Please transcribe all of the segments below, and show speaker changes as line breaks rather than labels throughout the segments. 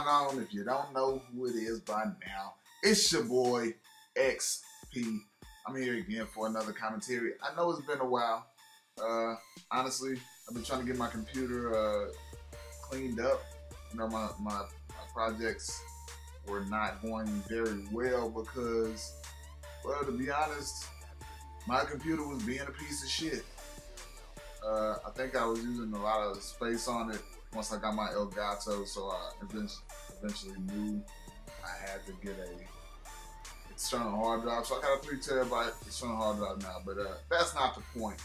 going on? If you don't know who it is by now, it's your boy XP. I'm here again for another commentary. I know it's been a while. Honestly, I've been trying to get my computer cleaned up. You know, my projects were not going very well because, well, to be honest, my computer was being a piece of shit. I think I was using a lot of space on it once I got my Elgato, so I eventually knew I had to get a external hard drive. So I got a 3 terabyte external hard drive now, but that's not the point.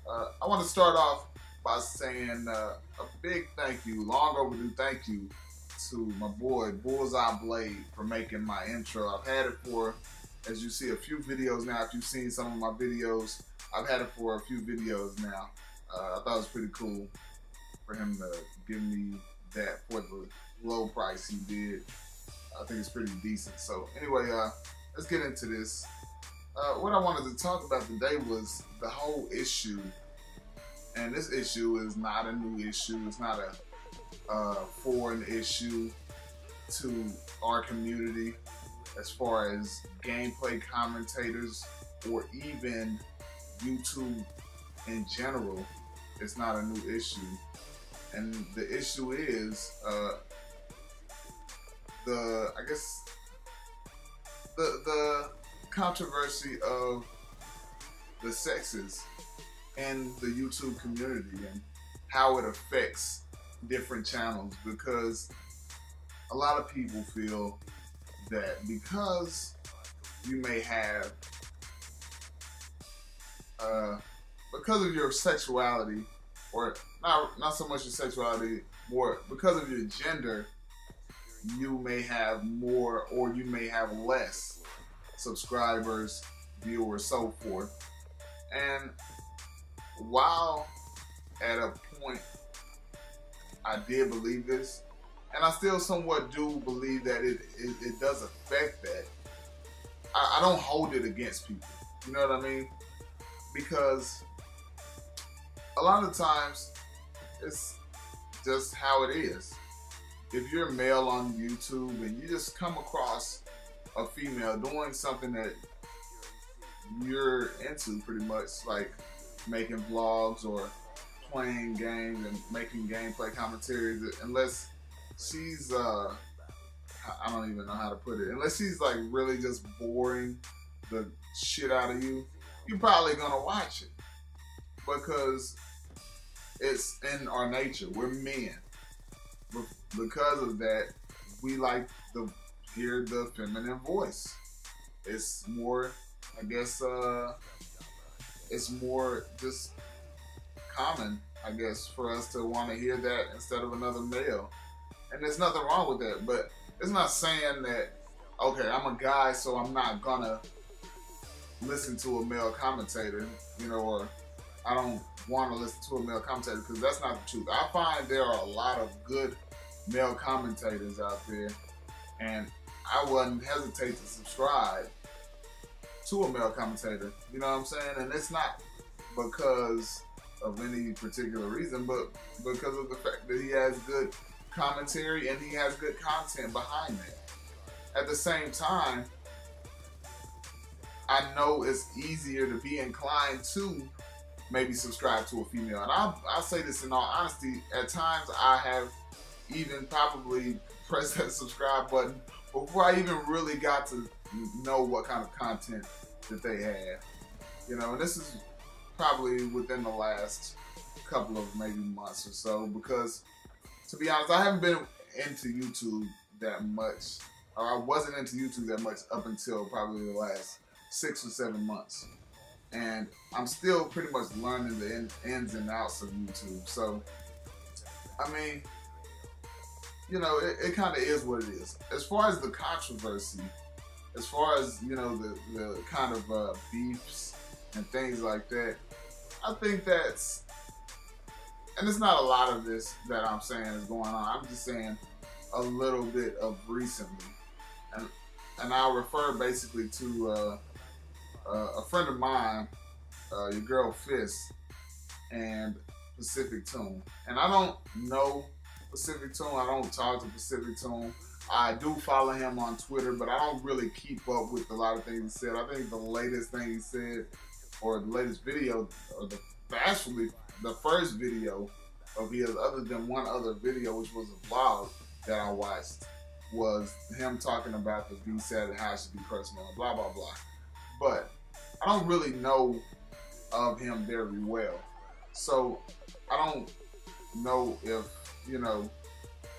I want to start off by saying a big thank you, long overdue thank you to my boy Bullseye Blade for making my intro. I've had it for, as you see, a few videos now. If you've seen some of my videos, I've had it for a few videos now. I thought it was pretty cool for him to give me that for the low price he did. I think it's pretty decent. So anyway, let's get into this. What I wanted to talk about today was the whole issue. And this issue is not a new issue. It's not a foreign issue to our community as far as gameplay commentators or even YouTube in general. It's not a new issue. And the issue is the controversy of the sexes in the YouTube community and how it affects different channels, because a lot of people feel that because you may have because of your sexuality, or not so much your sexuality, more because of your gender, you may have more or you may have less subscribers, viewers, so forth. And while at a point I did believe this, and I still somewhat do believe that it does affect that, I don't hold it against people. You know what I mean? Because a lot of times it's just how it is. If you're a male on YouTube and you just come across a female doing something that you're into, pretty much like making vlogs or playing games and making gameplay commentaries, unless she's I don't even know how to put it, unless she's like really just boring the shit out of you, you're probably gonna watch it because it's in our nature. We're men. Because of that, we like to hear the feminine voice. It's more, I guess, it's more just common, I guess, for us to want to hear that instead of another male. And there's nothing wrong with that, but it's not saying that, okay, I'm a guy, so I'm not gonna listen to a male commentator, you know, or I don't want to listen to a male commentator, because that's not the truth. I find there are a lot of good male commentators out there, and I wouldn't hesitate to subscribe to a male commentator, you know what I'm saying? And it's not because of any particular reason, but because of the fact that he has good commentary and he has good content behind that. At the same time, I know it's easier to be inclined to maybe subscribe to a female. And I'll say this in all honesty, at times I have even probably pressed that subscribe button before I even really got to know what kind of content that they had. You know, and this is probably within the last couple of maybe months or so, because to be honest, I haven't been into YouTube that much, or I wasn't into YouTube that much up until probably the last 6 or 7 months. And I'm still pretty much learning the ins and outs of YouTube. So, I mean, you know, it kind of is what it is. As far as the controversy, as far as, you know, the kind of beefs and things like that, I think that's, and it's not a lot of this that I'm saying is going on. I'm just saying a little bit of recently. And I'll refer basically to a friend of mine, your girl Fist, and Pacific Tune. And I don't know Pt.1. I don't talk to Pt.1. I do follow him on Twitter, but I don't really keep up with a lot of things he said. I think the latest thing he said, or the latest video, or actually the first video of his, other than one other video, which was a vlog that I watched, was him talking about the VSAT and how it should be personal and blah, blah, blah. But I don't really know of him very well. So I don't know if, you know,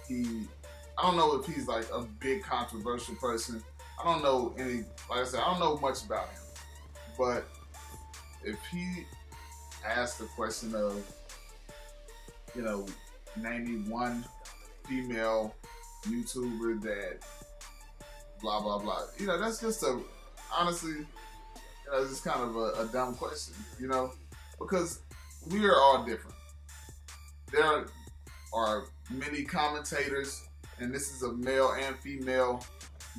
I don't know if he's like a big controversial person. I don't know any, like I said, I don't know much about him. But if he asked the question of, you know, name me one female YouTuber that blah, blah, blah. You know, that's just honestly, you know, it's just kind of a dumb question, you know, because we are all different. There are many commentators, and this is a male and female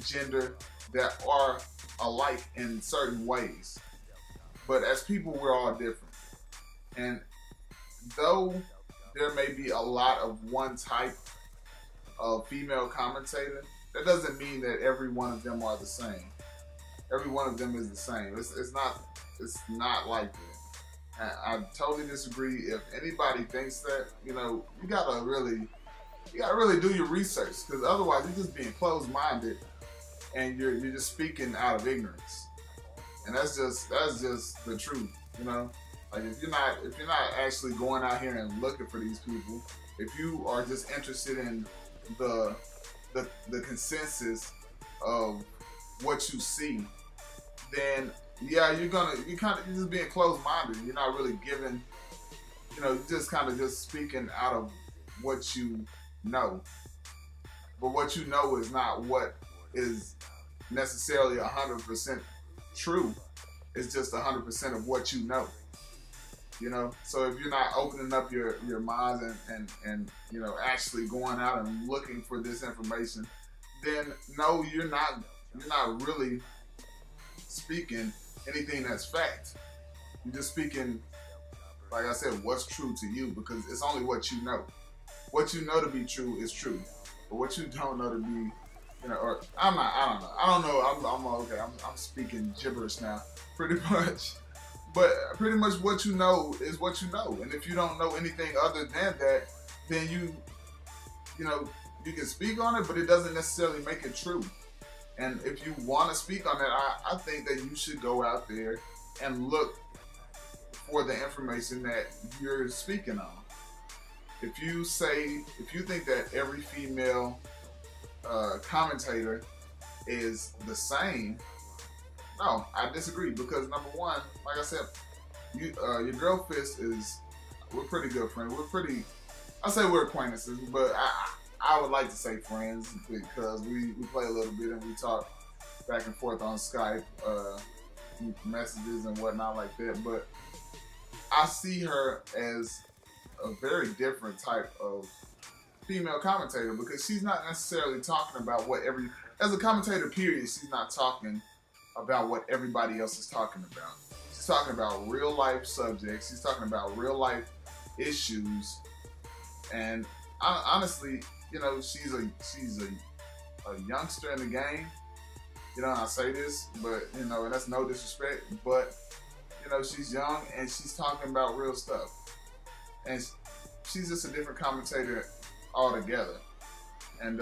gender, that are alike in certain ways. But as people, we're all different. And though there may be a lot of one type of female commentator, that doesn't mean that every one of them are the same. Every one of them is the same. It's not like that. I totally disagree. If anybody thinks that, you know, you gotta really do your research, because otherwise you're just being closed-minded and you're just speaking out of ignorance. And that's just the truth, you know. Like if you're not actually going out here and looking for these people, if you are just interested in the consensus of what you see, then yeah, you're just being closed-minded. You're not really giving, you know, you're just kind of just speaking out of what you know. But what you know is not what is necessarily 100% true. It's just 100% of what you know. You know, so if you're not opening up your minds and you know, actually going out and looking for this information, then no, you're not really speaking anything that's fact. You're just speaking, like I said, what's true to you, because it's only what you know. What you know to be true is true, but what you don't know to be, you know, or I don't know. I'm speaking gibberish now, pretty much. But pretty much what you know is what you know, and if you don't know anything other than that, then you know, you can speak on it, but it doesn't necessarily make it true. And if you want to speak on that, I think that you should go out there and look for the information that you're speaking on. If you think that every female commentator is the same, no, I disagree, because number one, like I said, your girl Fist we're pretty good friends. I say we're acquaintances, but I would like to say friends, because we play a little bit and we talk back and forth on Skype, messages and whatnot like that. But I see her as a very different type of female commentator, because she's not necessarily talking about as a commentator period, she's not talking about what everybody else is talking about. She's talking about real life subjects. She's talking about real life issues. And honestly, you know, she's a youngster in the game. You know, I say this, but you know, and that's no disrespect, but you know, she's young and she's talking about real stuff. And she's just a different commentator altogether. And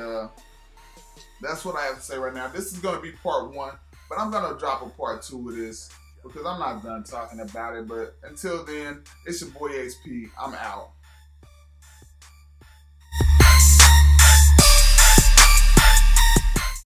that's what I have to say right now. This is going to be part 1. But I'm going to drop a part 2 of this, because I'm not done talking about it. But until then, it's your boy HP. I'm out.